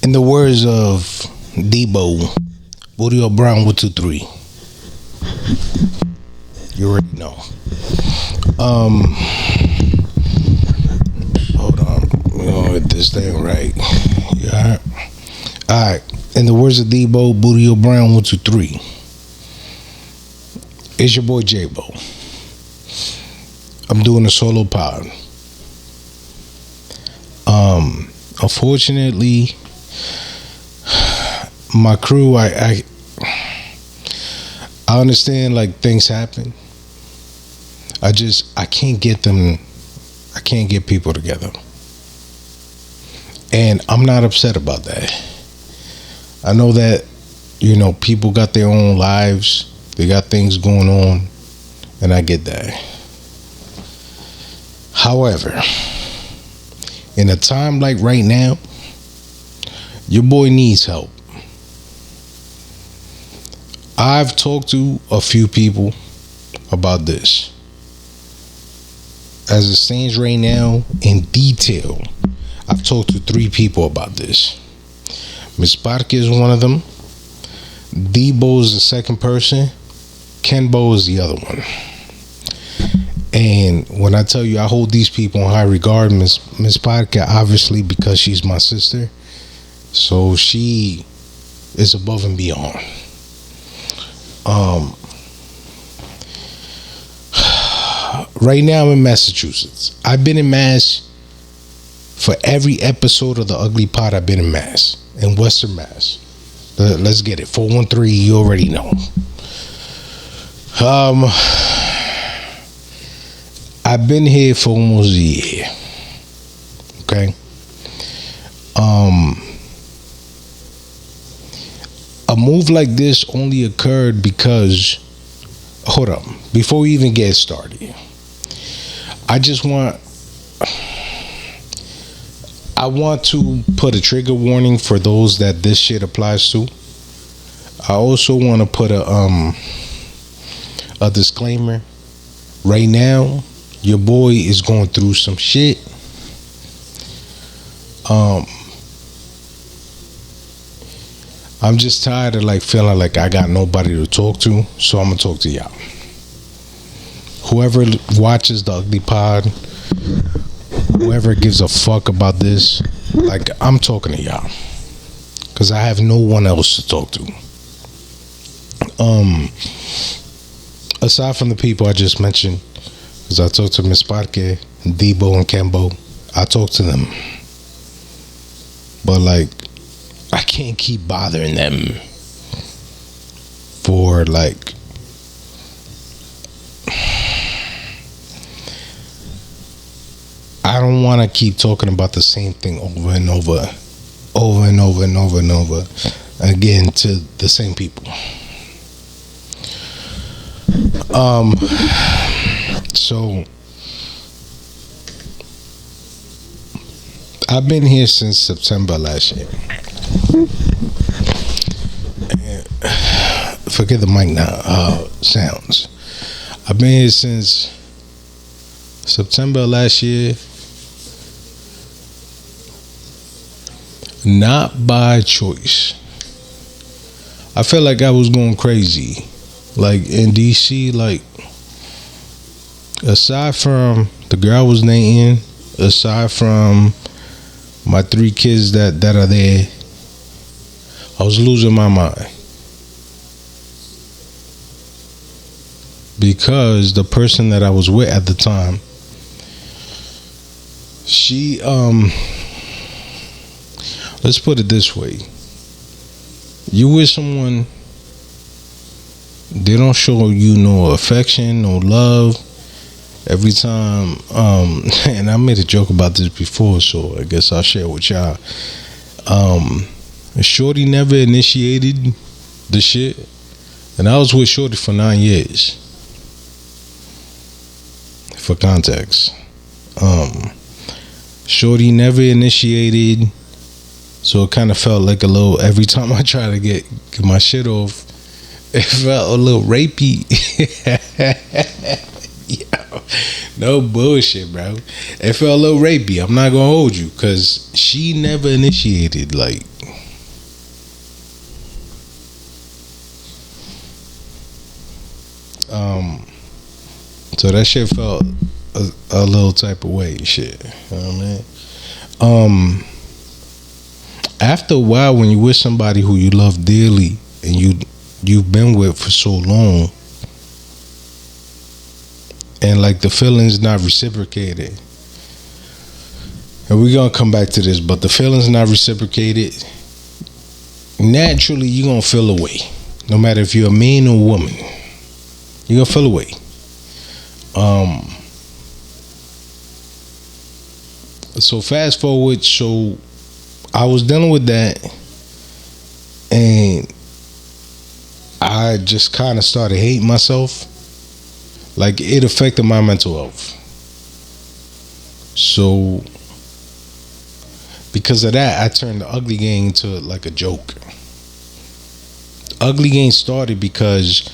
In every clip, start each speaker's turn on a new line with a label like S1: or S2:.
S1: In the words of Debo, Woody Brown 123. You already know. Hold on. We're gonna get this thing right. Yeah. Alright. In the words of Debo, Booty Brown 123. It's your boy Jaybo. I'm doing a solo pod. Unfortunately, my crew, I understand like things happen. I can't get people together. And I'm not upset about that. I know that, people got their own lives. They got things going on. And I get that. However, in a time like right now, your boy needs help. I've talked to a few people about this. As it stands right now, in detail, I've talked to 3 people about this. Miss Parque is one of them. Debo is the second person. Kenbo is the other one. And when I tell you I hold these people in high regard, Miss Parque, obviously because she's my sister, so she is above and beyond. Right now I'm in Massachusetts. I've been in Mass for every episode of the Ugly Pot. I've been in Mass, in Western Mass. Let's get it. 413. You already know. I've been here for almost a year. Okay. A move like this only occurred because, hold up, before we even get started, I want to put a trigger warning for those that this shit applies to. I also want to put a disclaimer. Right now, your boy is going through some shit. I'm just tired of feeling like I got nobody to talk to, so I'm gonna talk to y'all. Whoever watches the Ugly Pod, whoever gives a fuck about this, I'm talking to y'all, cause I have no one else to talk to. Aside from the people I just mentioned, cause I talked to Miss Parque, Debo, and Kenbo, I talked to them, but I can't keep bothering them for I don't want to keep talking about the same thing over and over again to the same people. So I've been here since September last year. Forget the mic now. Sounds. I've been here since September last year. Not by choice. I felt like I was going crazy. In DC, aside from the girl I was dating, aside from my 3 kids that are there, I was losing my mind. Because the person that I was with at the time, she, let's put it this way. You with someone, they don't show you no affection, no love. Every time, and I made a joke about this before, so I guess I'll share with y'all. Shorty never initiated the shit, and I was with Shorty for 9 years. For context, Shorty never initiated, so it kind of felt like a little. Every time I try to get my shit off, it felt a little rapey. Yo, no bullshit, bro. It felt a little rapey. I'm not gonna hold you, cause she never initiated. So that shit felt a little type of way, shit. You know what I mean? After a while, when you with somebody who you love dearly and you've been with for so long, and like the feelings not reciprocated, and we're gonna come back to this, but the feelings not reciprocated, naturally you're gonna feel away. No matter if you're a man or a woman, you're gonna feel away. So fast forward, so I was dealing with that, and I just kind of started hating myself. Like, it affected my mental health. So because of that, I turned the ugly gang into like a joke. Ugly gang started because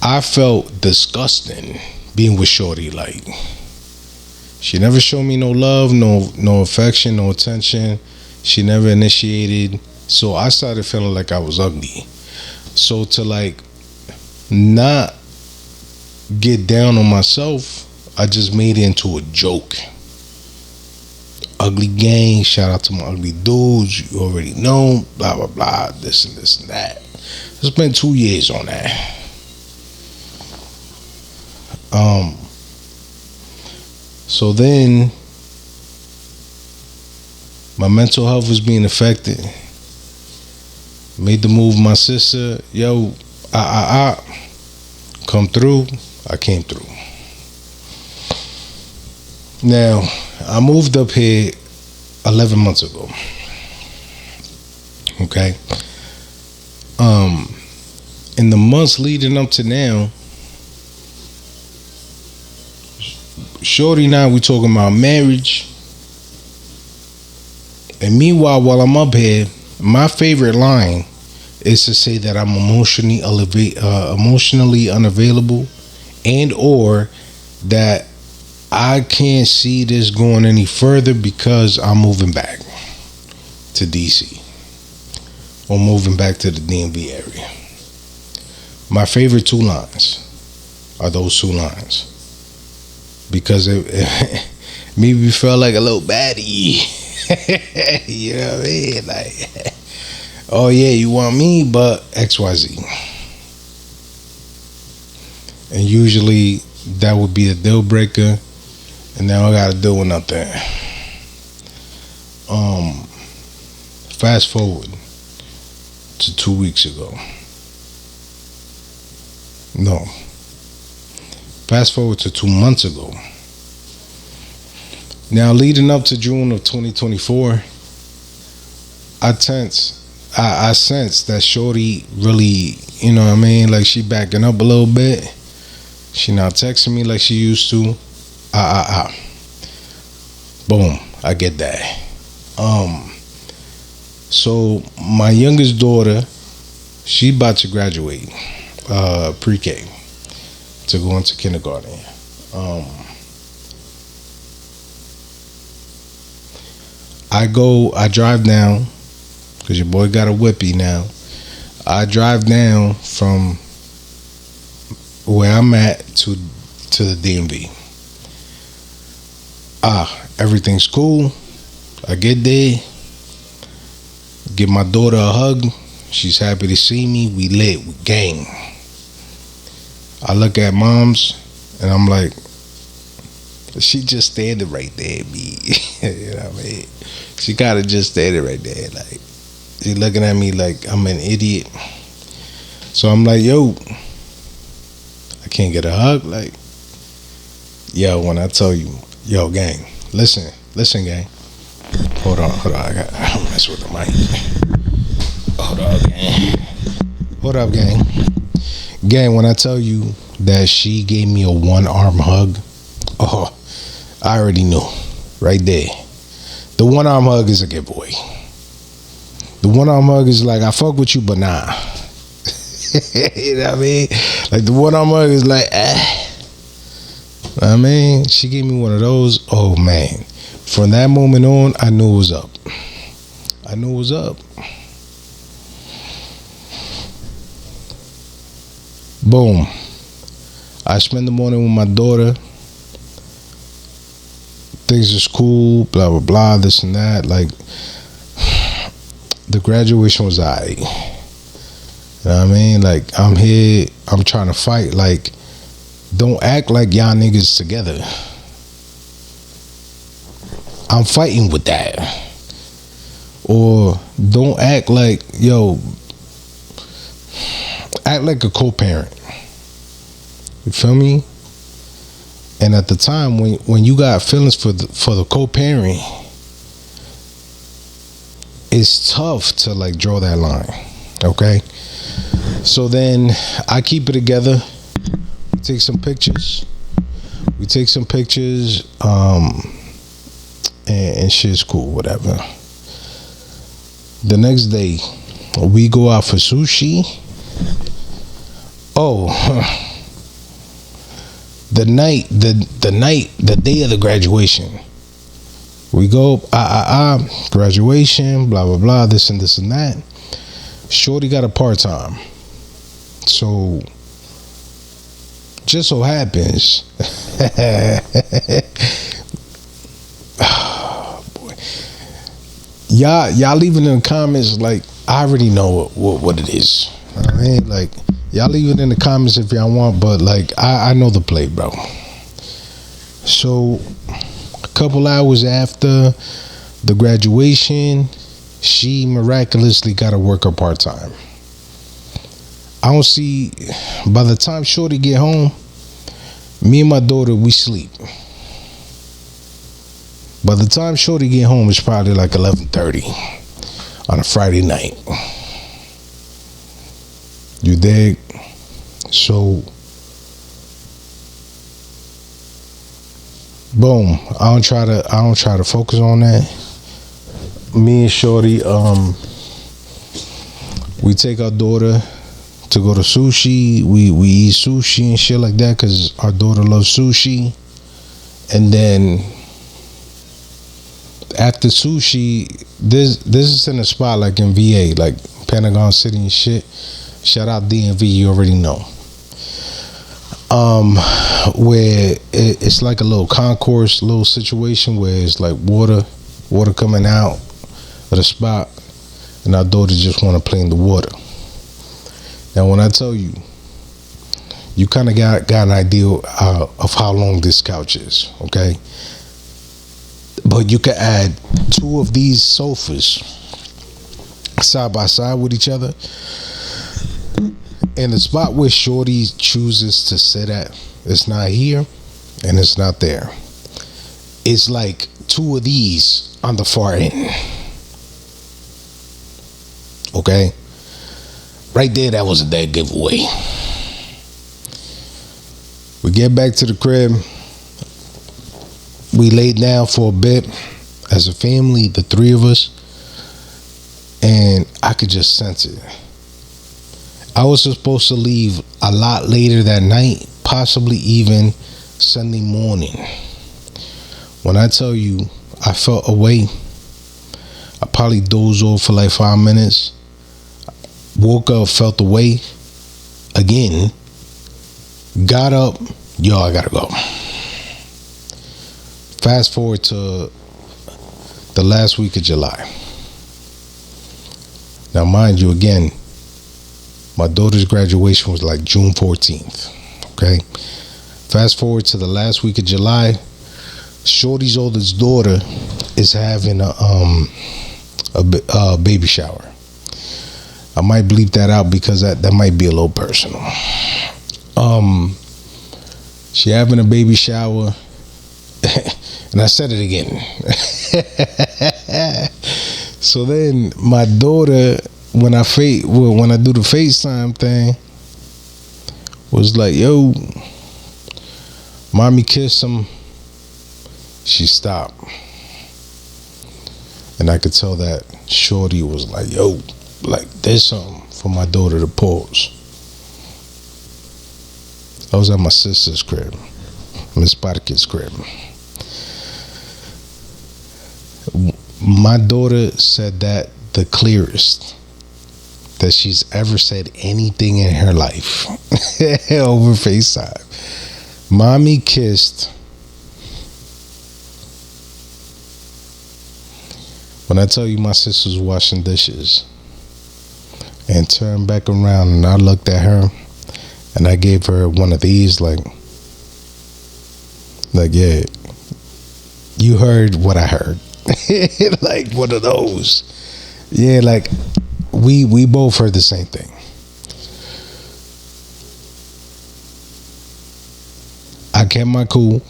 S1: I felt disgusting being with shorty. Like, she never showed me no love, no affection, no attention. She never initiated. So I started feeling like I was ugly. So to like not get down on myself, I just made it into a joke. Ugly gang, shout out to my ugly dudes, you already know, blah blah blah, this and that. I spent 2 years on that. So then my mental health was being affected. Made the move, my sister, yo, come through. I came through. Now, I moved up here 11 months ago. Okay. In the months leading up to now, shorty and I, we talking about marriage. And meanwhile, while I'm up here, my favorite line is to say that I'm emotionally unavailable, and or that I can't see this going any further because I'm moving back to DC or moving back to the DMV area. My favorite two lines are those two lines, because it made me feel like a little baddie. You know what I mean? Like, oh yeah, you want me, but XYZ. And usually that would be a deal breaker, and now I gotta deal with nothing. Fast forward to 2 weeks ago. No. Fast forward to 2 months ago. Now, leading up to June of 2024, I sense that shorty really, you know what I mean, like she backing up a little bit. She not texting me like she used to. Boom, I get that. So my youngest daughter, she about to graduate pre-K to go into kindergarten. I drive down, because your boy got a whippy now. I drive down from where I'm at to the DMV. Everything's cool. I get there, give my daughter a hug. She's happy to see me. We lit, we gang. I look at moms and I'm like, she just standing right there, me. You know what I mean? She gotta just standing right there, like, she looking at me like I'm an idiot. So I'm like, yo, I can't get a hug. Like, yo, when I tell you, yo, gang, listen, gang. Hold on, I don't mess with the mic. Hold up, gang. Gang, when I tell you that she gave me a one-arm hug, oh, I already knew right there. The one-arm hug is a giveaway. The one-arm hug is like, I fuck with you, but nah. You know what I mean? Like, the one-arm hug is like, I mean, she gave me one of those. Oh, man. From that moment on, I knew it was up. Boom. I spend the morning with my daughter. Things is cool, blah blah blah, this and that. Like, the graduation was alright. You know what I mean? Like, I'm here, I'm trying to fight. Like, don't act like y'all niggas together. I'm fighting with that. Or don't act like, yo, act like a co-parent. You feel me? And at the time, when you got feelings for the co-parent, it's tough to like draw that line. Okay? So then I keep it together. We take some pictures. And shit's cool, whatever. The next day, we go out for sushi. Oh, the day of the graduation, we go graduation, blah blah blah, this and that. Shorty got a part-time, so just so happens y'all leave it in the comments. Like, I already know what it is. I mean, like, y'all leave it in the comments if y'all want, but like, I know the play, bro. So a couple hours after the graduation, she miraculously got to work her part-time. I don't see, by the time Shorty get home, me and my daughter, we sleep. By the time Shorty get home, it's probably like 11:30 on a Friday night. You dig? So, boom. I don't try to focus on that. Me and Shorty, we take our daughter to go to sushi. We eat sushi and shit like that because our daughter loves sushi. And then after sushi, this is in a spot like in VA, like Pentagon City and shit. Shout out DMV, you already know. Where it's like a little concourse, little situation where it's like water coming out of the spot, and our daughter just want to play in the water. Now, when I tell you, you kind of got an idea of how long this couch is, okay? But you could add two of these sofas side by side with each other, and the spot where Shorty chooses to sit at, it's not here and it's not there. It's like two of these on the far end. Okay? Right there, that was a dead giveaway. We get back to the crib. We laid down for a bit as a family, the three of us, and I could just sense it. I was supposed to leave a lot later that night, possibly even Sunday morning. When I tell you I felt away, I probably dozed off for like 5 minutes, woke up, felt away again, got up, yo, I gotta go. Fast forward to the last week of July. Now, mind you, again, my daughter's graduation was like June 14th. Okay? Fast forward to the last week of July. Shorty's oldest daughter is having a baby shower. I might bleep that out because that might be a little personal. She having a baby shower. And I said it again. So then my daughter, when I do the FaceTime thing, was like, yo, mommy kissed him. She stopped. And I could tell that Shorty was like, yo, like, there's something for my daughter to pause. I was at my sister's crib, Miss Parker's crib. My daughter said that the clearest. that she's ever said anything in her life over FaceTime. Mommy kissed. When I tell you my sister's washing dishes and turned back around and I looked at her and I gave her one of these, like yeah, you heard what I heard. Like one of those. Yeah, like we both heard the same thing. I kept my cool.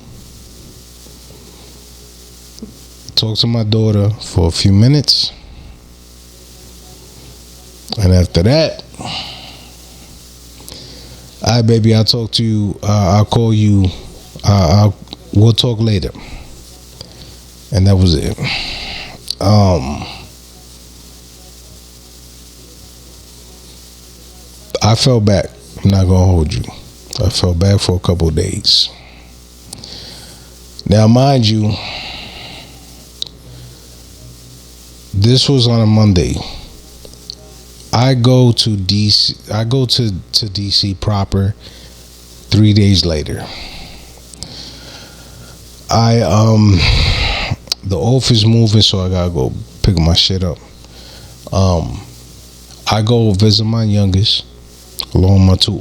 S1: Talked to my daughter for a few minutes. And after that, all right, baby, I'll talk to you. I'll call you. We'll talk later. And that was it. I fell back. I'm not gonna hold you. I fell back for a couple of days. Now, mind you, this was on a Monday. I go to DC. I go to DC proper 3 days later. The office moving, so I gotta go pick my shit up. I go visit my youngest, along with my two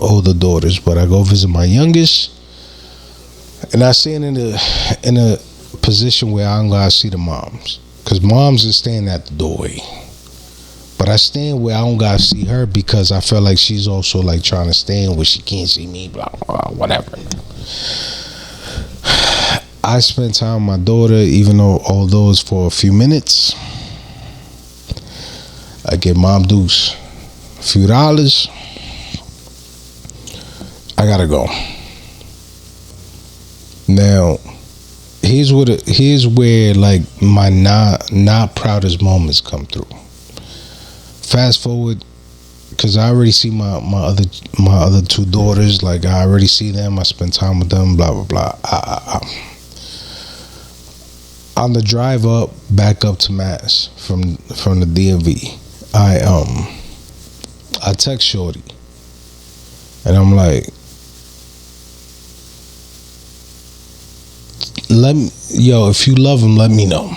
S1: older daughters. But I go visit my youngest, and I stand in a position where I'm gonna see the moms, cause moms is standing at the doorway. But I stand where I don't gotta see her because I feel like she's also like trying to stand where she can't see me. Blah blah, whatever. I spent time with my daughter, even though although it's for a few minutes. I get Mom Deuce a few dollars. I gotta go. Now, here's where like my not proudest moments come through. Fast forward, cause I already see my other two daughters. Like I already see them. I spend time with them. Blah blah blah. On the drive back up to Mass from the DMV, I text Shorty, and I'm like, if you love him, let me know.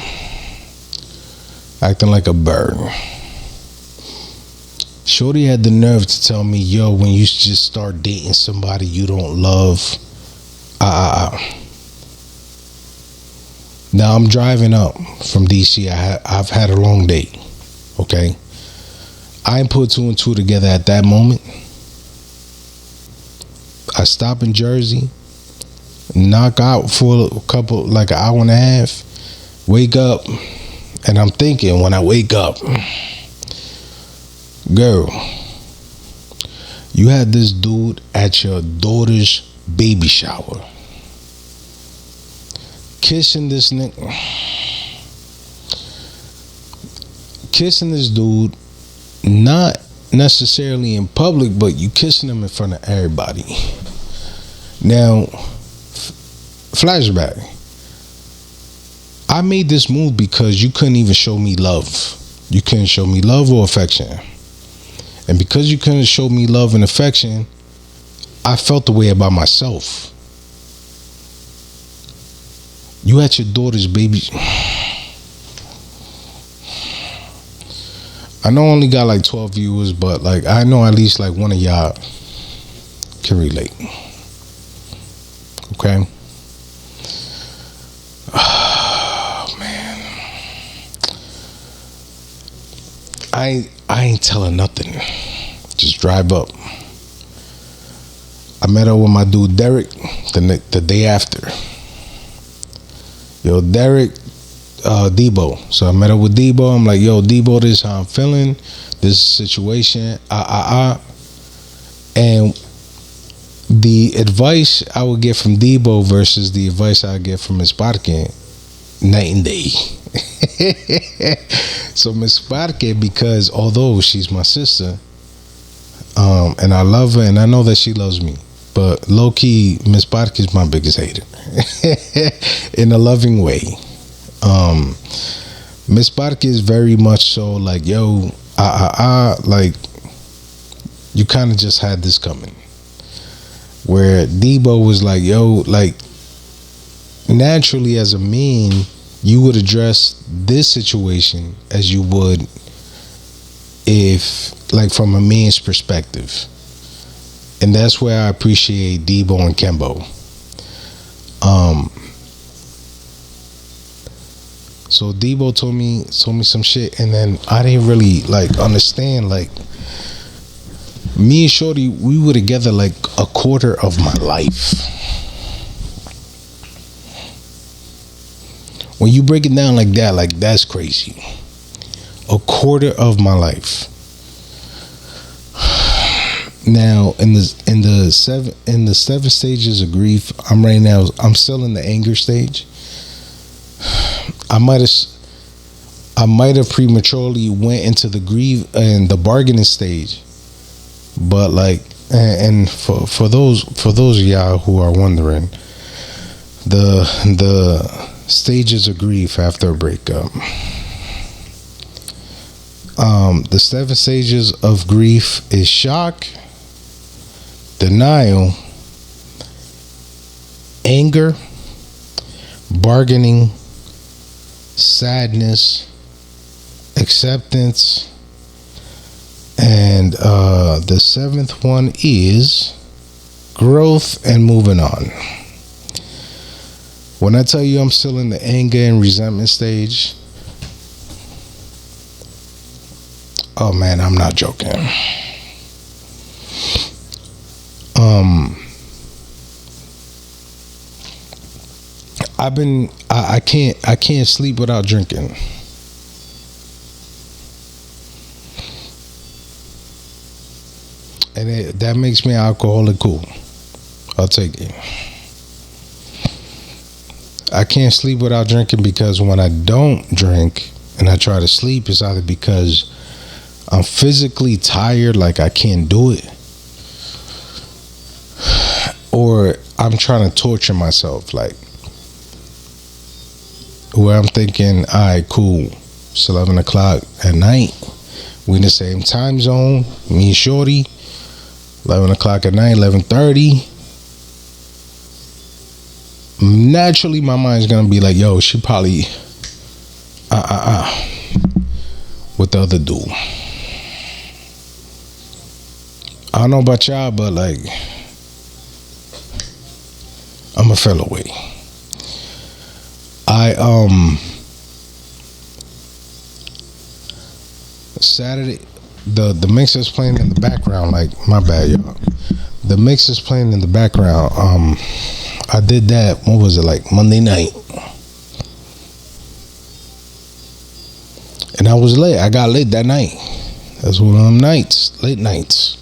S1: Acting like a bird. Shorty had the nerve to tell me, yo, when you just start dating somebody you don't love, Now I'm driving up from DC. I've had a long day. Okay, I ain't put two and two together at that moment. I stop in Jersey, knock out for a couple, like an hour and a half, wake up, and I'm thinking when I wake up, girl, you had this dude at your daughter's baby shower, kissing this nigga, kissing this dude, not necessarily in public, but you kissing him in front of everybody. Now, flashback. I made this move because you couldn't even show me love. You couldn't show me love or affection. And because you couldn't show me love and affection, I felt the way about myself. You at your daughter's baby. I know I only got like 12 viewers, but like I know at least like one of y'all can relate. Okay? Oh, man. I ain't telling nothing. Just drive up. I met up with my dude Derek the day after. Yo, Derek, Debo. So I met up with Debo. I'm like, yo, Debo, this is how I'm feeling. This situation. And the advice I would get from Debo versus the advice I get from Miss Parque, night and day. So Miss Parque, because although she's my sister, and I love her and I know that she loves me, but low key, Miss Parque is my biggest hater. In a loving way. Miss Parque is very much so like, yo, like, you kind of just had this coming, where Debo was like, yo, like, naturally as a man, you would address this situation as you would if, like, from a man's perspective. And that's where I appreciate Debo and Kembo. So Debo told me some shit, and then I didn't really like understand. Like, me and Shorty, we were together like a quarter of my life. When you break it down like that, like, that's crazy. A quarter of my life. Now, in the seven stages of grief, I'm still in the anger stage. I might have prematurely went into the grief and the bargaining stage, but like, and for those of y'all who are wondering, the stages of grief after a breakup. The 7 stages of grief is shock, denial, anger, bargaining, sadness, acceptance, and the 7th one is growth and moving on. When I tell you I'm still in the anger and resentment stage, oh man, I'm not joking. I can't sleep without drinking. And that makes me alcoholic cool. I'll take it. I can't sleep without drinking, because when I don't drink and I try to sleep, it's either because I'm physically tired, like I can't do it, or I'm trying to torture myself, like, where I'm thinking, all right, cool, it's 11 o'clock at night, we in the same time zone, me and Shorty, 11 o'clock at night, 11:30. Naturally, my mind's gonna be like, yo, she probably with the other dude. I don't know about y'all, but like, I'm a fell away. Saturday, the mix is playing in the background. Like, my bad, y'all. The mix is playing in the background. I did that. What was it, like Monday night? And I was late. I got late that night. That's one of them nights, late nights,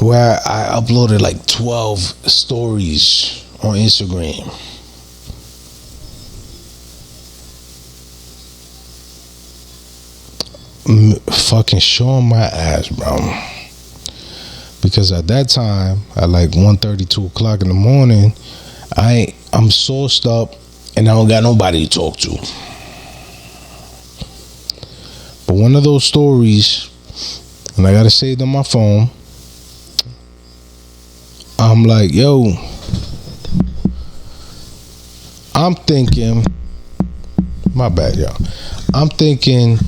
S1: where I uploaded like 12 stories on Instagram. Fucking showing my ass, bro. Because at that time, at like 1:30, 2 o'clock in the morning, I'm sourced up and I don't got nobody to talk to. But one of those stories, and I got it saved on my phone, I'm like, yo, I'm thinking, my bad, y'all. I'm thinking,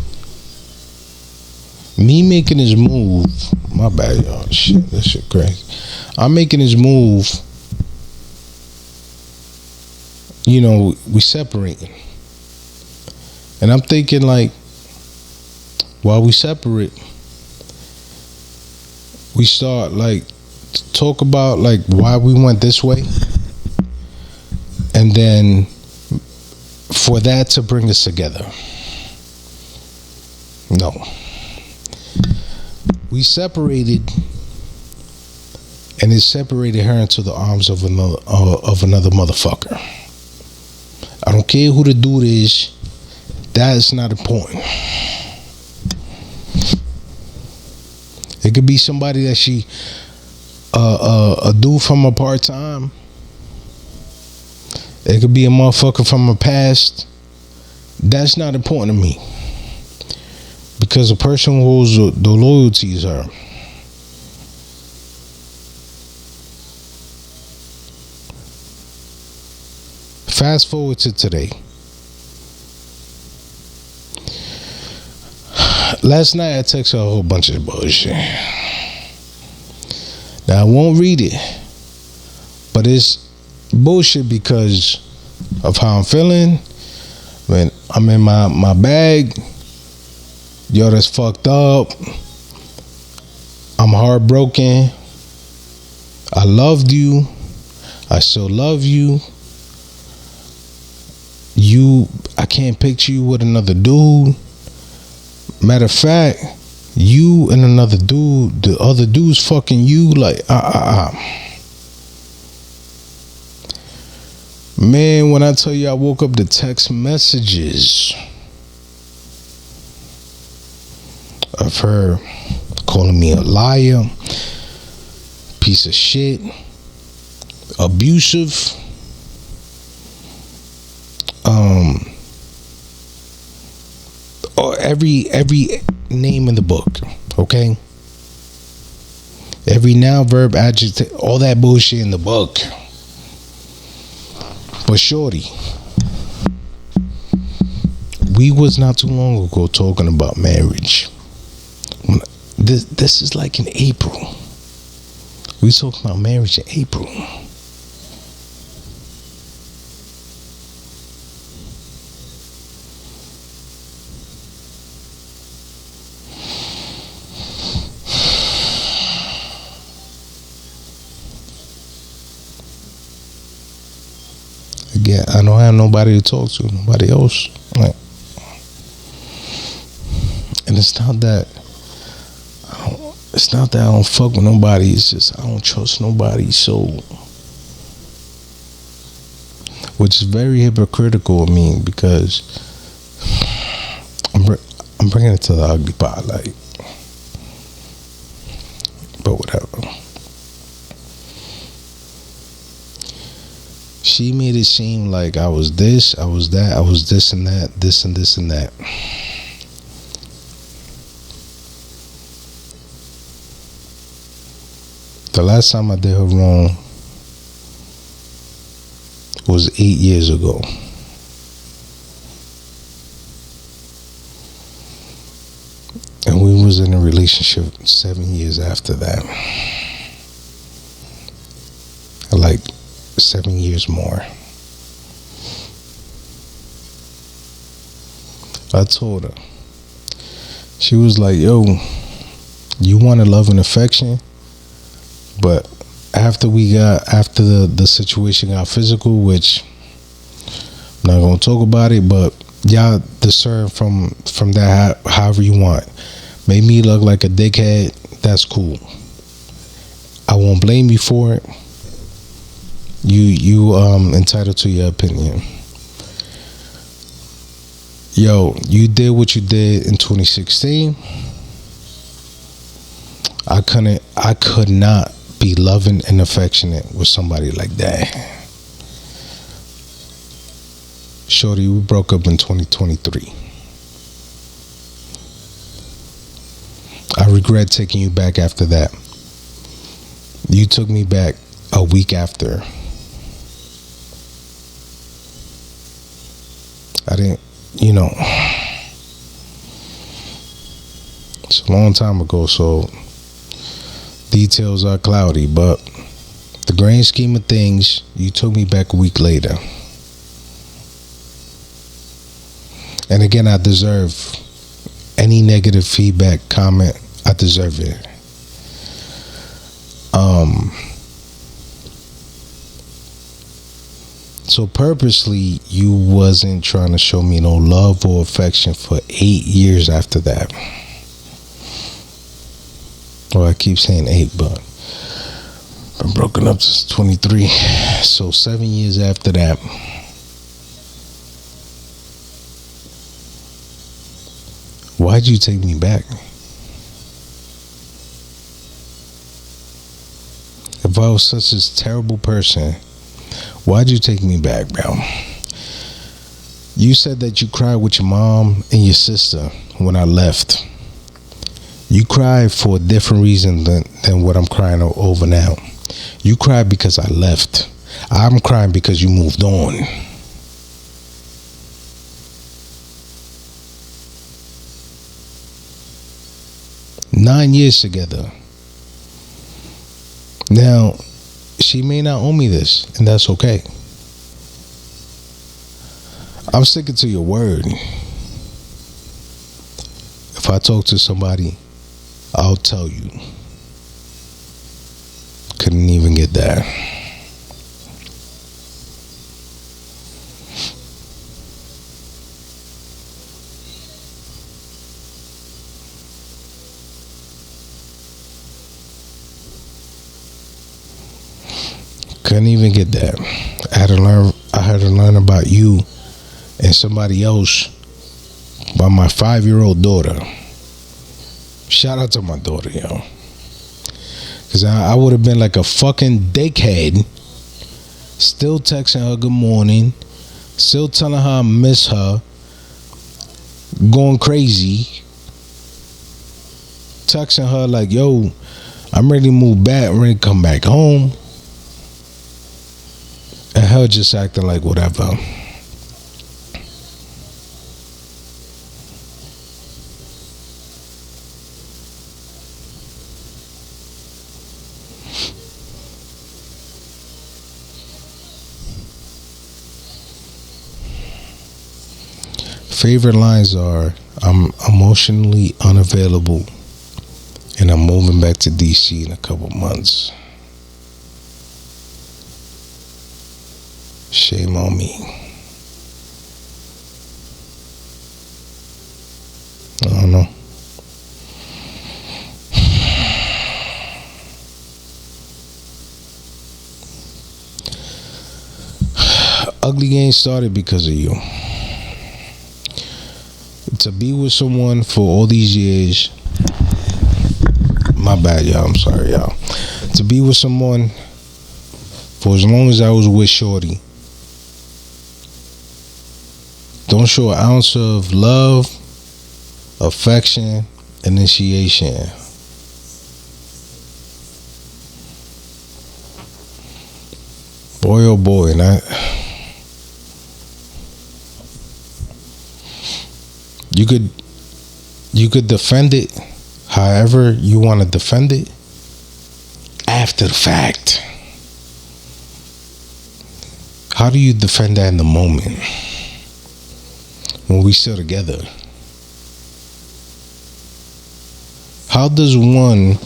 S1: me making this move, my bad, y'all. Shit, this shit crazy. I'm making this move, you know, we separating. And I'm thinking, like, while we separate, we start, like, talk about, like, why we went this way. And then for that to bring us together. No. We separated, and it separated her into the arms of another motherfucker. I don't care who the dude is. That is not important. It could be somebody that she a dude from a part-time. It could be a motherfucker from her past. That's not important to me. Because the person who holds the loyalty is her. Fast forward to today. Last night I texted her a whole bunch of bullshit. Now I won't read it, but it's bullshit because of how I'm feeling. When I'm in my bag, yo, that's fucked up. I'm heartbroken. I loved you. I still love you. I can't picture you with another dude. Matter of fact, you and another dude, the other dude's fucking you. Like, Man, when I tell you I woke up to text messages of her calling me a liar, piece of shit, abusive, or every name in the book, okay? Every noun, verb, adjective, all that bullshit in the book. But shorty, we was not too long ago talking about marriage. This is like in April. We was talking about marriage in April. Again, I don't have nobody to talk to, nobody else. Like, and it's not that I don't fuck with nobody. It's just I don't trust nobody. So, which is very hypocritical of me because I'm bringing it to the ugly part, like. But whatever. She made it seem like I was this, I was that, I was this and that, this and this and that. The last time I did her wrong was 8 years ago. And we was in a relationship 7 years after that. Like 7 years more. I told her. She was like, yo, you wanted love and affection, but after the situation got physical, which I'm not gonna talk about it, but y'all discern from that however you want. Made me look like a dickhead. That's cool. I won't blame you for it. You entitled to your opinion. Yo, you did what you did in 2016. I could not be loving and affectionate with somebody like that. Shorty, we broke up in 2023. I regret taking you back after that. You took me back a week after. I didn't, it's a long time ago, so details are cloudy, but the grand scheme of things, you took me back a week later. And again, I deserve any negative feedback, comment. I deserve it. So purposely, you wasn't trying to show me no love or affection for 8 years after that. Well, I keep saying 8, but I've been broken up since 23. So 7 years after that. Why'd you take me back? If I was such a terrible person, why'd you take me back, bro? You said that you cried with your mom and your sister when I left. You cry for a different reason than what I'm crying over now. You cry because I left. I'm crying because you moved on. Nine years together. Now, she may not owe me this, and that's okay. I'm sticking to your word. If I talk to somebody, I'll tell you. Couldn't even get that. Couldn't even get that. I had to learn about you and somebody else by my 5-year-old daughter. Shout out to my daughter, yo. Because I would have been like a fucking dickhead. Still texting her good morning. Still telling her I miss her. Going crazy. Texting her like, yo, I'm ready to move back. I'm ready to come back home. And her just acting like whatever. Favorite lines are, I'm emotionally unavailable and I'm moving back to DC in a couple months. Shame on me. I don't know. Ugly game started because of you. To be with someone for all these years, my bad, y'all. I'm sorry, y'all. To be with someone for as long as I was with Shorty, don't show an ounce of love, affection, initiation. Boy, oh boy, and you could defend it however you want to defend it after the fact. How do you defend that in the moment when we still together? How does one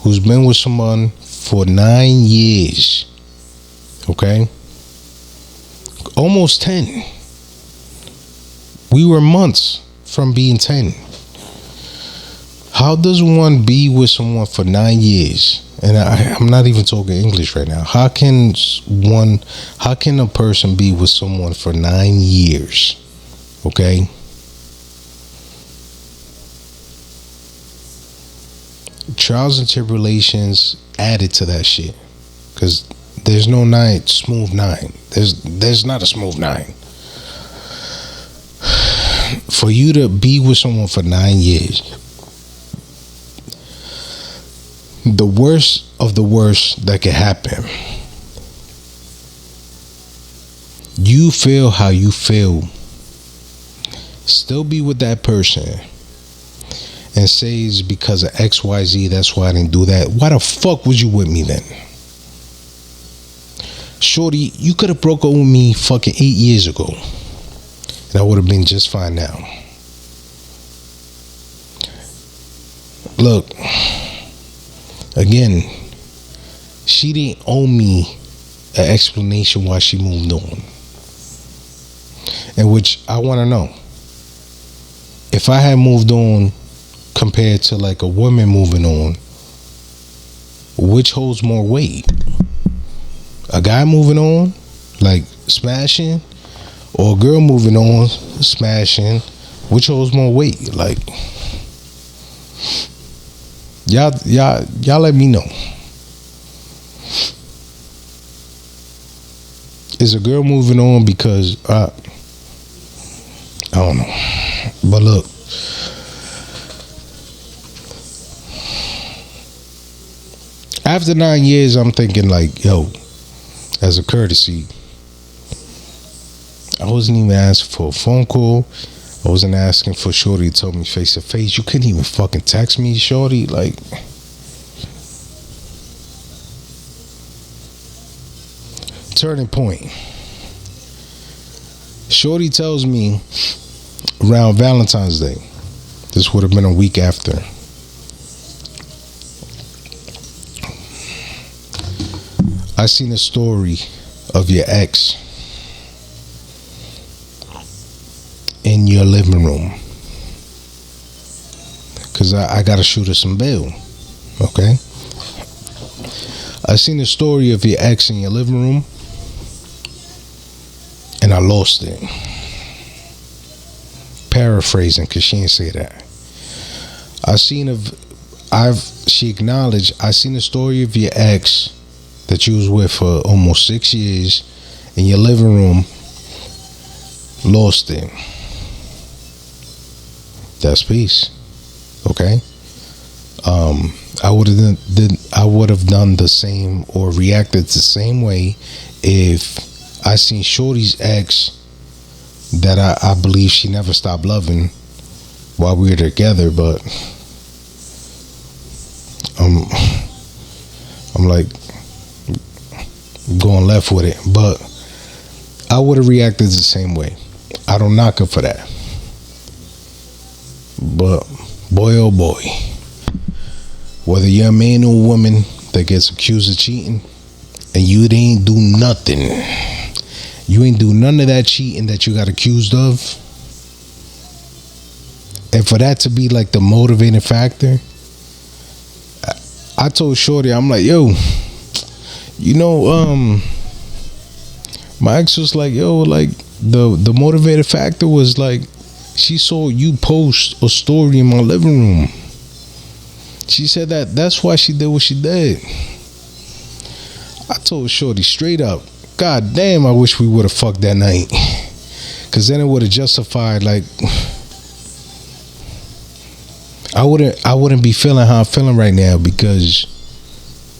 S1: who's been with someone for 9 years, okay, almost 10, we were months from being 10. How does one be with someone for 9 years? And I'm not even talking English right now. How can a person be with someone for 9 years? Okay? Trials and tribulations added to that shit. Because there's no smooth 9. There's not a smooth 9. For you to be with someone for 9 years, the worst of the worst that could happen, you feel how you feel, still be with that person and say it's because of XYZ, that's why I didn't do that. Why the fuck was you with me then? Shorty, you could have broke up with me fucking 8 years ago. And I would have been just fine now. Look, again, she didn't owe me an explanation why she moved on. And which I want to know. If I had moved on compared to like a woman moving on, which holds more weight? A guy moving on, like smashing, or a girl moving on, smashing, which holds more weight? Like, y'all let me know. Is a girl moving on because I don't know. But look, after 9 years, I'm thinking like, yo, as a courtesy, I wasn't even asking for a phone call. I wasn't asking for shorty to tell me face to face. You couldn't even fucking text me, shorty. Like, turning point. Shorty tells me around Valentine's Day. This would have been a week after. I seen a story of your ex in your living room. Cause I gotta shoot her some bail. Okay? I seen a story of your ex in your living room, and I lost it. Paraphrasing, cause she didn't say that. She acknowledged, I seen a story of your ex that you was with for almost 6 years in your living room. Lost it. That's peace. Okay? I would have done the same or reacted the same way if I seen Shorty's ex that I believe she never stopped loving while we were together, but I'm like going left with it. But I would have reacted the same way. I don't knock her for that. But boy, oh boy, whether you're a man or a woman that gets accused of cheating and you ain't do nothing, you ain't do none of that cheating that you got accused of, and for that to be like the motivating factor, I told Shorty, I'm like, yo, you know, my ex was like, yo, like the motivating factor was like, she saw you post a story in my living room. She said that's why she did what she did. I told Shorty straight up, God damn, I wish we would have fucked that night. Cause then it would have justified, like, I wouldn't be feeling how I'm feeling right now, because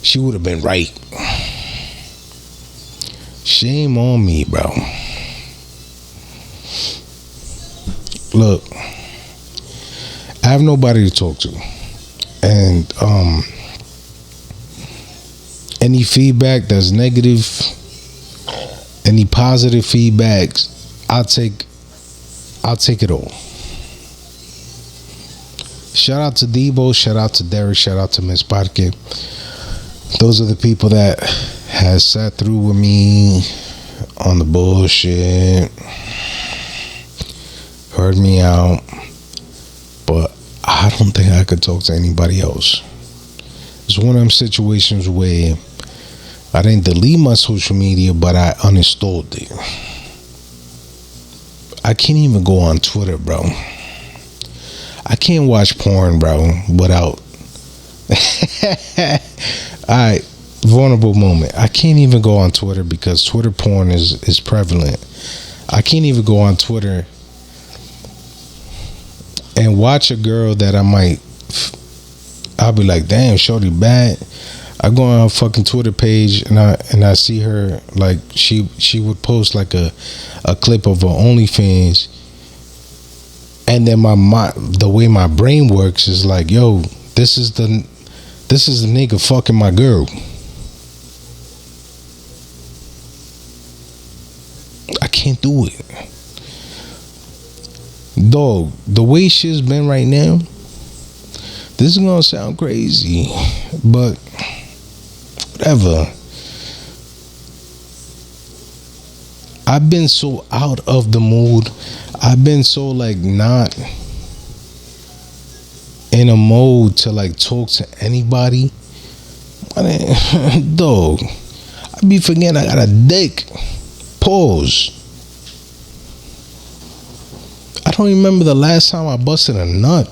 S1: she would have been right. Shame on me, bro. Look, I have nobody to talk to, and any feedback that's negative, any positive feedbacks, I'll take it all. Shout out to Debo, shout out to Derek, shout out to Miss Parque. Those are the people that has sat through with me on the bullshit, heard me out, but I don't think I could talk to anybody else. It's one of them situations where I didn't delete my social media, but I uninstalled it. I can't even go on Twitter, bro. I can't watch porn, bro, without alright, vulnerable moment. I can't even go on Twitter because Twitter porn is prevalent. I can't even go on Twitter and watch a girl that I'll be like, damn, shorty bad. I go on her fucking Twitter page and I see her, like, she would post like a clip of her OnlyFans, and then the way my brain works is like, yo, this is the nigga fucking my girl. I can't do it. Dog, the way shit's been right now, this is gonna sound crazy, but whatever. I've been so out of the mood. I've been so like not in a mode to like talk to anybody. Dog, I be forgetting I got a dick. Pause. I don't remember the last time I busted a nut.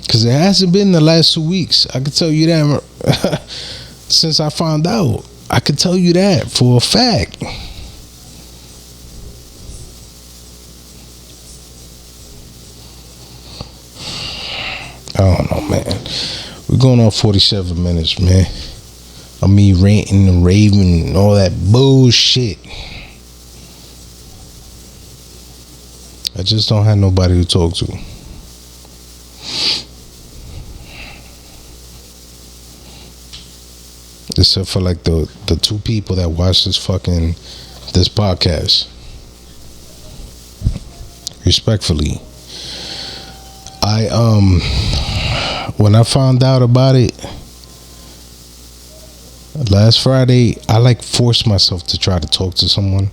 S1: Cause it hasn't been the last 2 weeks. I can tell you that. Since I found out, I can tell you that for a fact. man. We're going on 47 minutes, man. Of me ranting and raving and all that bullshit. I just don't have nobody to talk to. Except for like the two people that watch this podcast. Respectfully. When I found out about it last Friday, I like forced myself to try to talk to someone.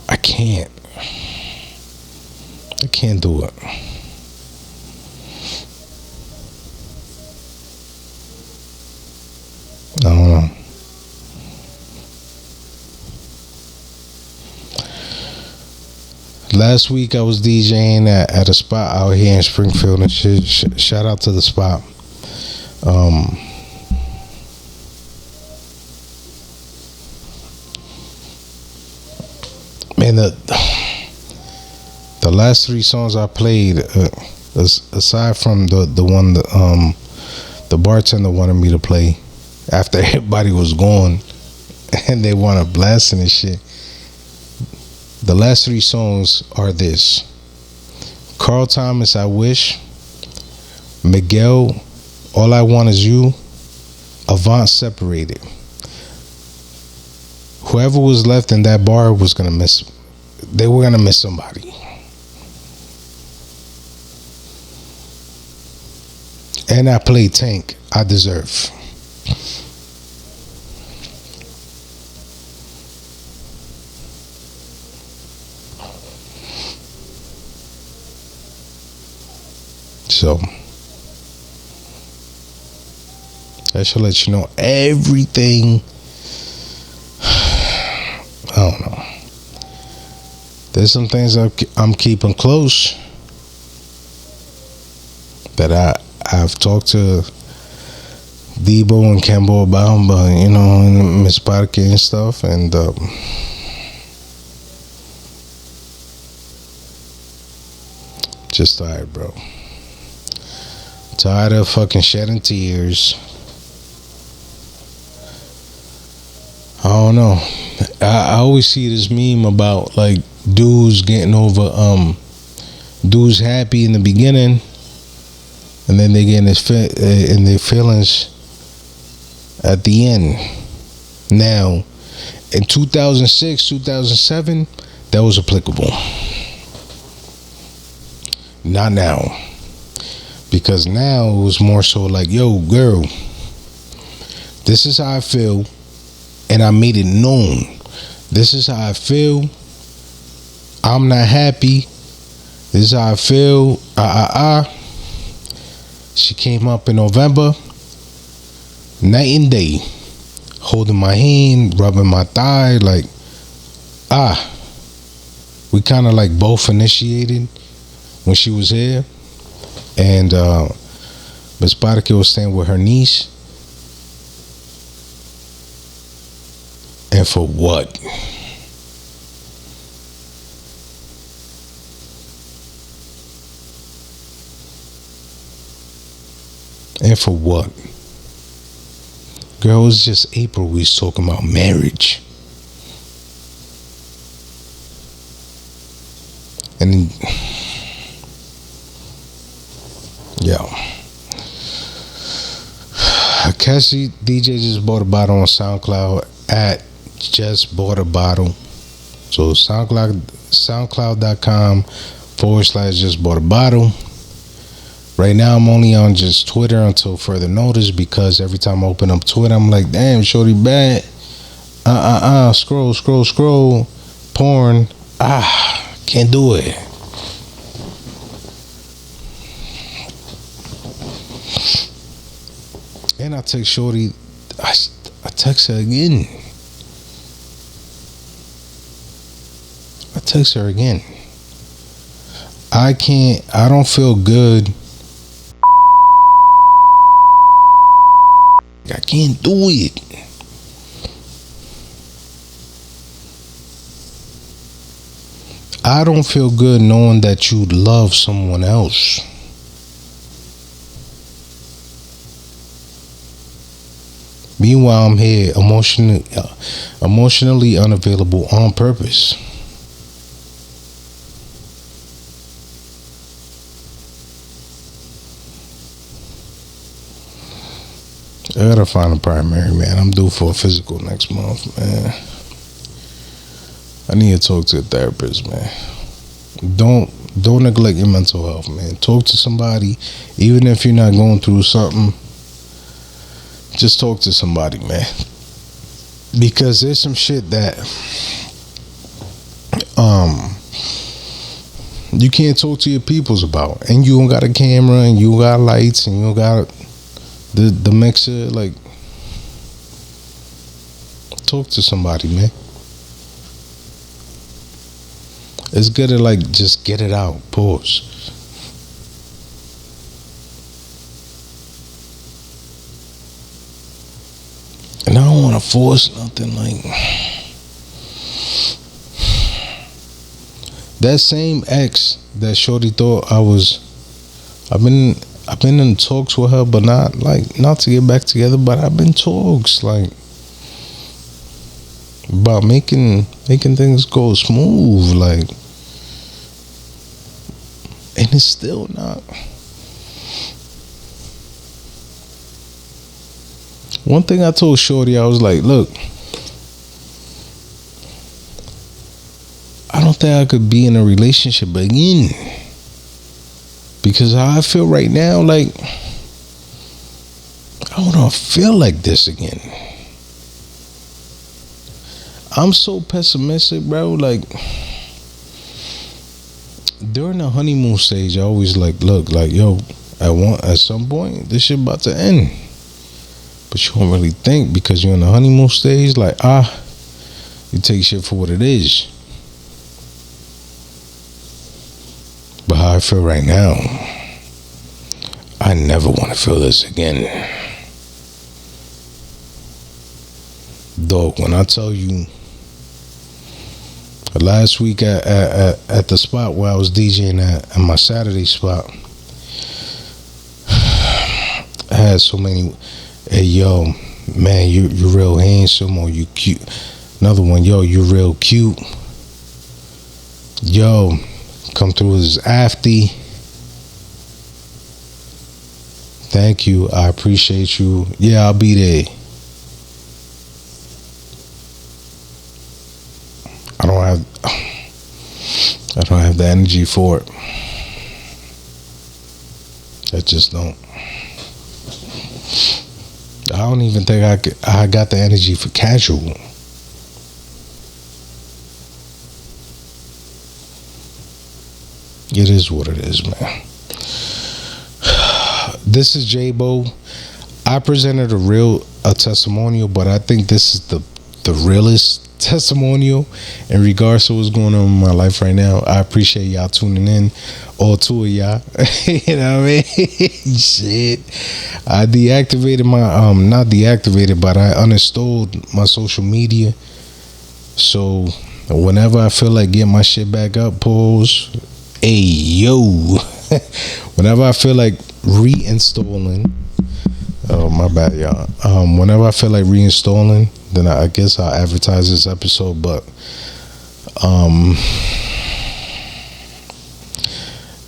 S1: I can't do it. I don't know. Last week I was DJing at a spot out here in Springfield and shit. Shout out to the spot. Man, the last three songs I played, aside from the one the bartender wanted me to play after everybody was gone and they wanted blasting and shit. The last three songs are this: Carl Thomas, I Wish; Miguel, All I Want Is You; Avant, Separated. Whoever was left in that bar was gonna miss. They were gonna miss somebody. And I played Tank, I Deserve. So I should let you know everything. I don't know. There's some things I'm keeping close that I've talked to Jaybo and Cambo about, but and Miss Parque and stuff, and just tired, bro. Tired of fucking shedding tears. I don't know. I always see this meme about like dudes getting over dudes happy in the beginning, and then they get in their feelings at the end. Now, in 2006, 2007, that was applicable. Not now. Because now it was more so like, yo, girl, this is how I feel, and I made it known. This is how I feel. I'm not happy. This is how I feel. She came up in November, night and day, holding my hand, rubbing my thigh, like, we kind of like both initiated when she was here. And Miss Parque was staying with her niece. And for what? And for what? Girl, it was just April. We was talking about marriage. And yo, Cassie DJ just bought a bottle on SoundCloud at Just Bought a Bottle. So SoundCloud.com/Just Bought a Bottle. Right now I'm only on just Twitter until further notice, because every time I open up Twitter I'm like, damn, shorty bad. Scroll. Porn. Can't do it. And I text shorty, I text her again. I don't feel good. I can't do it. I don't feel good knowing that you love someone else. Meanwhile, I'm here emotionally unavailable on purpose. I gotta find a primary, man. I'm due for a physical next month, man. I need to talk to a therapist, man. Don't neglect your mental health, man. Talk to somebody, even if you're not going through something. Just talk to somebody, man. Because there's some shit that you can't talk to your peoples about, and you don't got a camera, and you got lights, and you don't got the mixer. Like, talk to somebody, man. It's good to like just get it out. Pause. And I don't want to force nothing. Like, that same ex that Shorty thought I've been in talks with her, but not to get back together, but I've been talks like about making things go smooth, like, and it's still not. One thing I told Shorty, I was like, look, I don't think I could be in a relationship again, because how I feel right now, like, I don't want to feel like this again. I'm so pessimistic, bro. Like, during the honeymoon stage, I always like, look, like, yo, at some point, this shit about to end. But you don't really think, because you're in the honeymoon stage, like, you take shit for what it is. But how I feel right now, I never want to feel this again. Dog, when I tell you, last week at the spot where I was DJing at my Saturday spot, I had so many. Hey, yo, man, you real handsome, or you cute. Another one, yo, you real cute. Yo, come through as afty. Thank you, I appreciate you. Yeah, I'll be there. I don't have the energy for it. I just don't. I don't even think I got the energy for casual. It is what it is, man. This is Jaybo. I presented a testimonial, but I think this is the realest testimonial in regards to what's going on in my life right now. I appreciate y'all tuning in, all two of y'all. You know what I mean? Shit, I deactivated my not deactivated, but I uninstalled my social media, so whenever I feel like getting my shit back up, pause. Hey, yo. Whenever I feel like reinstalling, oh my bad, y'all. Whenever I feel like reinstalling, then I guess I'll advertise this episode. But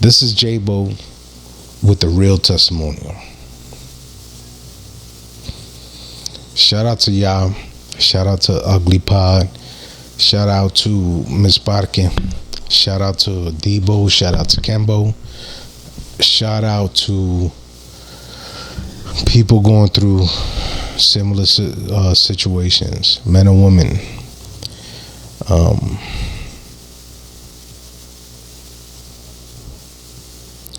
S1: this is Jaybo with the real testimonial. Shout out to y'all. Shout out to Ugly Pod. Shout out to Miss Parkin. Shout out to Debo. Shout out to Kembo. Shout out to people going through similar situations, men and women.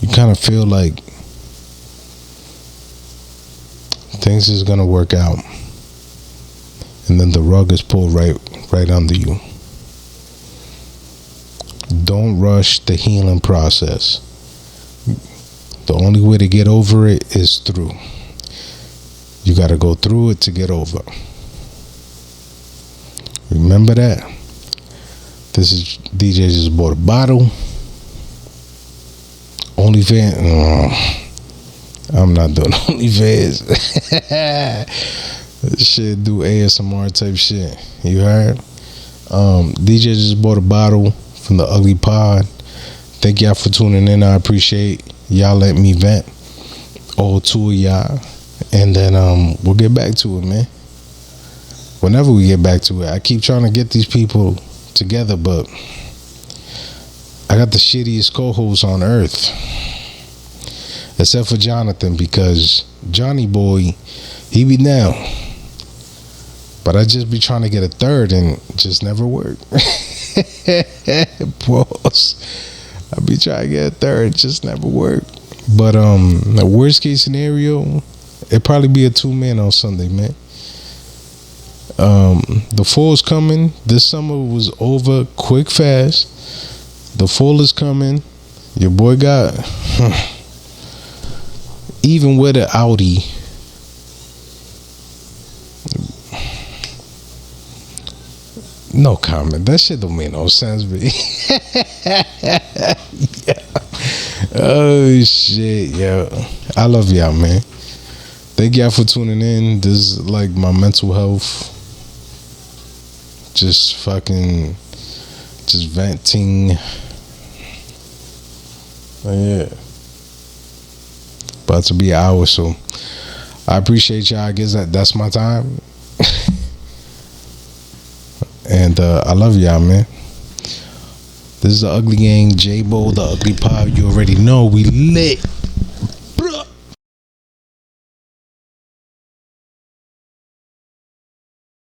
S1: You kind of feel like things is gonna work out, and then the rug is pulled right under you. Don't rush the healing process. The only way to get over it is through. You got to go through it to get over. Remember that. This is DJ just bought a bottle. OnlyFans. I'm not doing OnlyFans. Shit, do ASMR type shit. You heard? DJ just bought a bottle from the Ugly Pod. Thank y'all for tuning in. I appreciate y'all letting me vent. All two of y'all. And then we'll get back to it, man. Whenever we get back to it. I keep trying to get these people together, but I got the shittiest co-host on earth. Except for Jonathan, because Johnny boy, he be down. But I just be trying to get a third and just never work. Pause. I be trying to get a third, just never work. But the worst case scenario, it'd probably be a 2-man on Sunday, man. The fall's coming. This summer was over quick, fast. The fall is coming. Your boy got even with an Audi. No comment. That shit don't make no sense, man. Yeah. Oh shit, yo. I love y'all, man. Thank y'all for tuning in. This is like my mental health. Just venting. Yeah. About to be an hour, so I appreciate y'all. I guess that's my time. And I love y'all, man. This is the Ugly Gang, Jaybo, the Ugly Pod. You already know we lit.